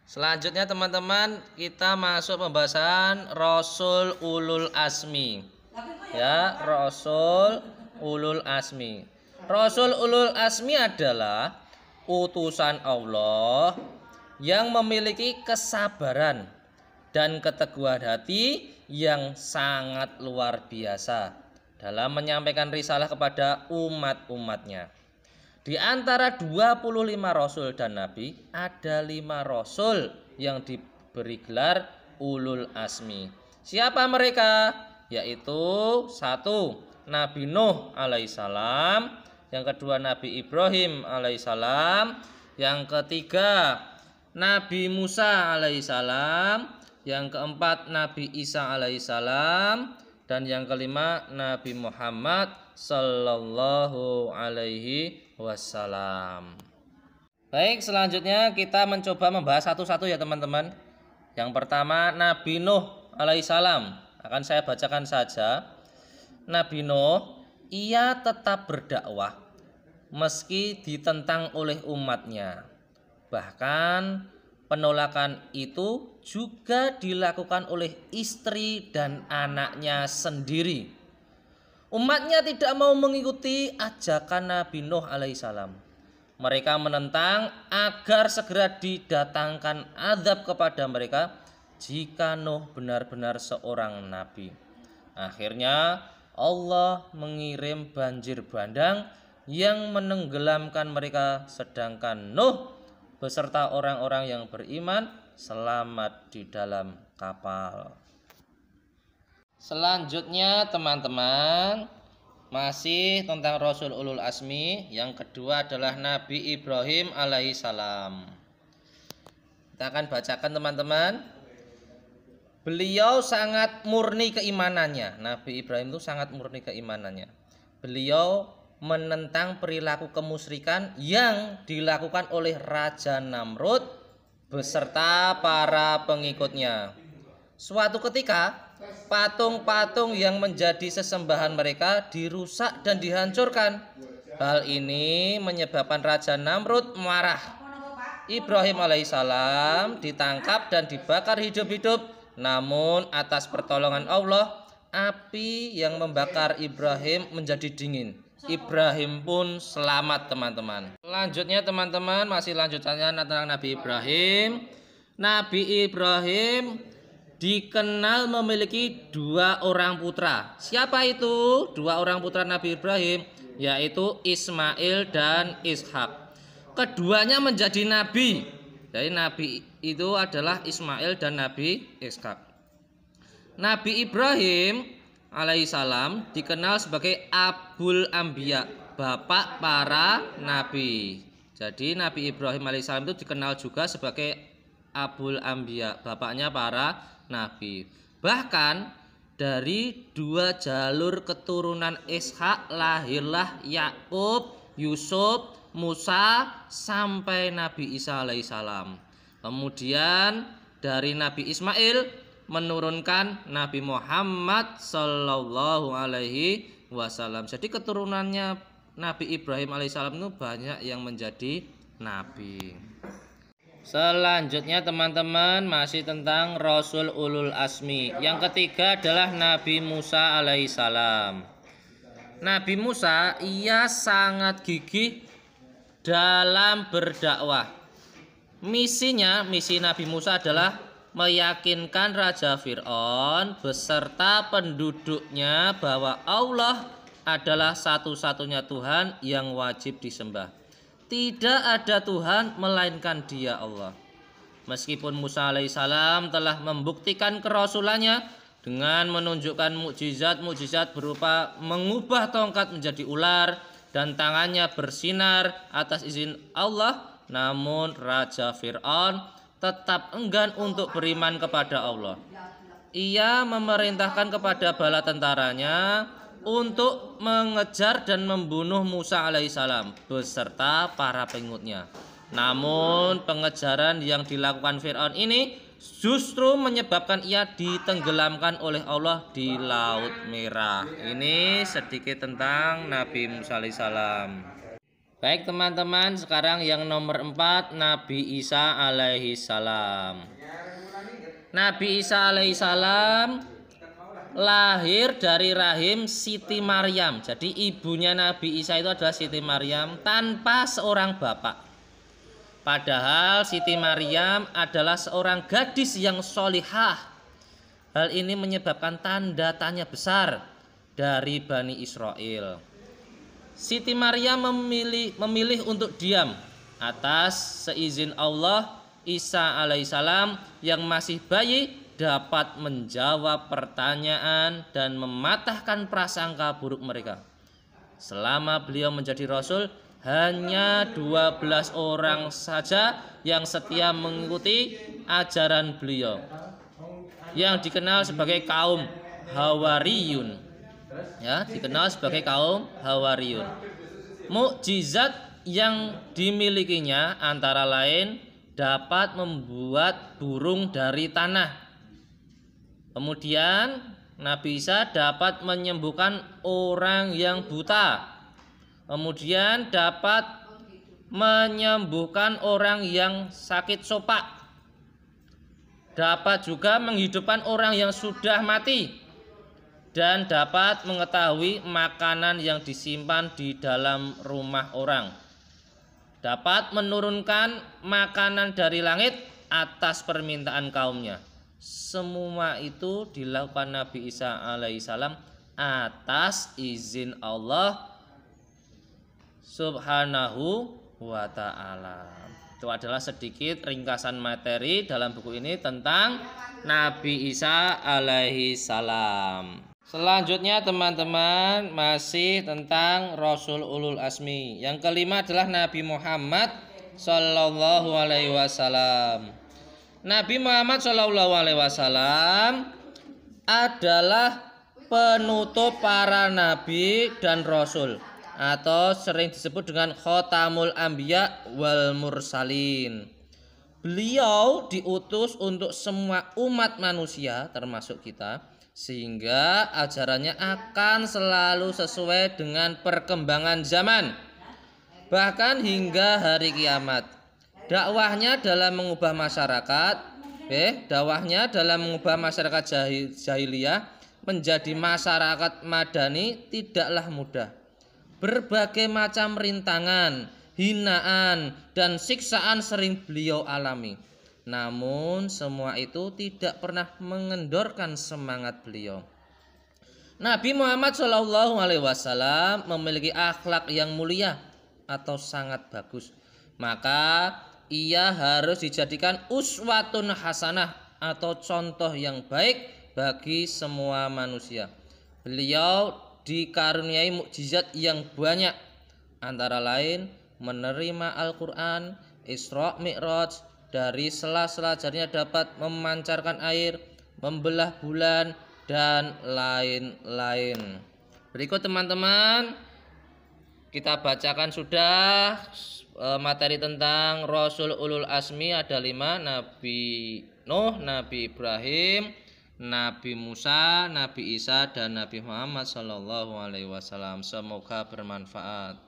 Selanjutnya teman-teman, kita masuk pembahasan Rasul Ulul Azmi. Ya, Rasul Ulul Azmi. Rasul Ulul Azmi adalah utusan Allah yang memiliki kesabaran dan keteguhan hati yang sangat luar biasa dalam menyampaikan risalah kepada umat-umatnya. Di antara 25 rasul dan nabi, ada 5 rasul yang diberi gelar Ulul Azmi. Siapa mereka? Yaitu 1. Nabi Nuh alaihissalam, yang kedua Nabi Ibrahim alaihissalam, yang ketiga Nabi Musa alaihissalam, yang keempat Nabi Isa alaihissalam, dan yang kelima Nabi Muhammad sallallahu alaihi wasallam. Baik, selanjutnya kita mencoba membahas satu-satu ya teman-teman. Yang pertama Nabi Nuh alaihissalam. Akan saya bacakan saja. Nabi Nuh, ia tetap berdakwah meski ditentang oleh umatnya. Bahkan penolakan itu juga dilakukan oleh istri dan anaknya sendiri. Umatnya tidak mau mengikuti ajakan Nabi Nuh alaihissalam. Mereka menentang agar segera didatangkan azab kepada mereka jika Nuh benar-benar seorang nabi. Akhirnya Allah mengirim banjir bandang yang menenggelamkan mereka, sedangkan Nuh beserta orang-orang yang beriman selamat di dalam kapal. Selanjutnya teman-teman, masih tentang Rasul Ulul Azmi. Yang kedua adalah Nabi Ibrahim alaihissalam. Kita akan bacakan teman-teman. Beliau sangat murni keimanannya. Nabi Ibrahim itu sangat murni keimanannya. Beliau menentang perilaku kemusyrikan yang dilakukan oleh Raja Namrud beserta para pengikutnya. Suatu ketika patung-patung yang menjadi sesembahan mereka dirusak dan dihancurkan. Hal ini menyebabkan Raja Namrud marah. Ibrahim alaihissalam ditangkap dan dibakar hidup-hidup. Namun atas pertolongan Allah, api yang membakar Ibrahim menjadi dingin. Ibrahim pun selamat teman-teman. Selanjutnya teman-teman, masih lanjutannya tentang Nabi Ibrahim. Nabi Ibrahim dikenal memiliki 2 orang putra. Siapa itu 2 orang putra Nabi Ibrahim? Yaitu Ismail dan Ishak. Keduanya menjadi nabi. Jadi nabi itu adalah Ismail dan Nabi Ishak. Nabi Ibrahim alaihissalam dikenal sebagai Abul Anbiya, bapak para nabi. Jadi Nabi Ibrahim alaihissalam itu dikenal juga sebagai Abul Anbiya, bapaknya para nabi. Bahkan dari 2 jalur keturunan Ishak lahirlah Yakub, Yusuf, Musa sampai Nabi Isa alaihissalam. Kemudian dari Nabi Ismail menurunkan Nabi Muhammad sallallahu alaihi wasallam. Jadi keturunannya Nabi Ibrahim alaihissalam itu banyak yang menjadi nabi. Selanjutnya teman-teman, masih tentang Rasul Ulul Azmi. Yang ketiga adalah Nabi Musa alaihissalam. Nabi Musa ia sangat gigih dalam berdakwah. Misi Nabi Musa adalah meyakinkan Raja Fir'aun beserta penduduknya bahwa Allah adalah satu-satunya Tuhan yang wajib disembah. Tidak ada Tuhan melainkan Dia, Allah. Meskipun Musa alaihissalam telah membuktikan kerasulannya dengan menunjukkan mukjizat-mukjizat berupa mengubah tongkat menjadi ular dan tangannya bersinar atas izin Allah, namun Raja Fir'aun tetap enggan untuk beriman kepada Allah. Ia memerintahkan kepada bala tentaranya untuk mengejar dan membunuh Musa alaihissalam beserta para pengikutnya. Namun pengejaran yang dilakukan Fir'aun ini justru menyebabkan ia ditenggelamkan oleh Allah di Laut Merah. Ini sedikit tentang Nabi Musa alaihissalam. Baik teman-teman, sekarang yang nomor 4, Nabi Isa alaihi salam. Nabi Isa alaihi salam lahir dari rahim Siti Maryam. Jadi ibunya Nabi Isa itu adalah Siti Maryam tanpa seorang bapak. Padahal Siti Maryam adalah seorang gadis yang solihah. Hal ini menyebabkan tanda tanya besar dari Bani Israel. Siti Maryam memilih untuk diam atas seizin Allah. Isa alaihissalam yang masih bayi dapat menjawab pertanyaan dan mematahkan prasangka buruk mereka. Selama beliau menjadi rasul, hanya 12 orang saja yang setia mengikuti ajaran beliau, yang dikenal sebagai kaum Hawariyun. Ya, dikenal sebagai kaum Hawariyun. Mukjizat yang dimilikinya antara lain dapat membuat burung dari tanah. Kemudian Nabi Isa dapat menyembuhkan orang yang buta. Kemudian dapat menyembuhkan orang yang sakit sopak. Dapat juga menghidupkan orang yang sudah mati. Dan dapat mengetahui makanan yang disimpan di dalam rumah orang. Dapat menurunkan makanan dari langit atas permintaan kaumnya. Semua itu dilakukan Nabi Isa alaihissalam atas izin Allah subhanahu wa ta'ala. Itu adalah sedikit ringkasan materi dalam buku ini tentang Nabi Isa alaihissalam. Selanjutnya teman-teman, masih tentang Rasul Ulul Azmi. Yang kelima adalah Nabi Muhammad Sallallahu Alaihi Wasallam. Nabi Muhammad Sallallahu Alaihi Wasallam adalah penutup para nabi dan rasul, atau sering disebut dengan Khotamul Anbiya wal Mursalin. Beliau diutus untuk semua umat manusia termasuk kita, sehingga ajarannya akan selalu sesuai dengan perkembangan zaman, bahkan hingga hari kiamat. Dakwahnya dalam mengubah masyarakat, jahiliyah menjadi masyarakat madani tidaklah mudah. Berbagai macam rintangan, hinaan, dan siksaan sering beliau alami. Namun semua itu tidak pernah mengendorkan semangat beliau. Nabi Muhammad SAW memiliki akhlak yang mulia atau sangat bagus. Maka ia harus dijadikan uswatun hasanah atau contoh yang baik bagi semua manusia. Beliau dikaruniai mukjizat yang banyak, antara lain menerima Al-Quran, Isra Mi'raj, dari sela-sela jarinya dapat memancarkan air, membelah bulan, dan lain-lain. Berikut teman-teman, kita bacakan sudah materi tentang Rasul Ulul Azmi. Ada 5, Nabi Nuh, Nabi Ibrahim, Nabi Musa, Nabi Isa, dan Nabi Muhammad SAW. Semoga bermanfaat.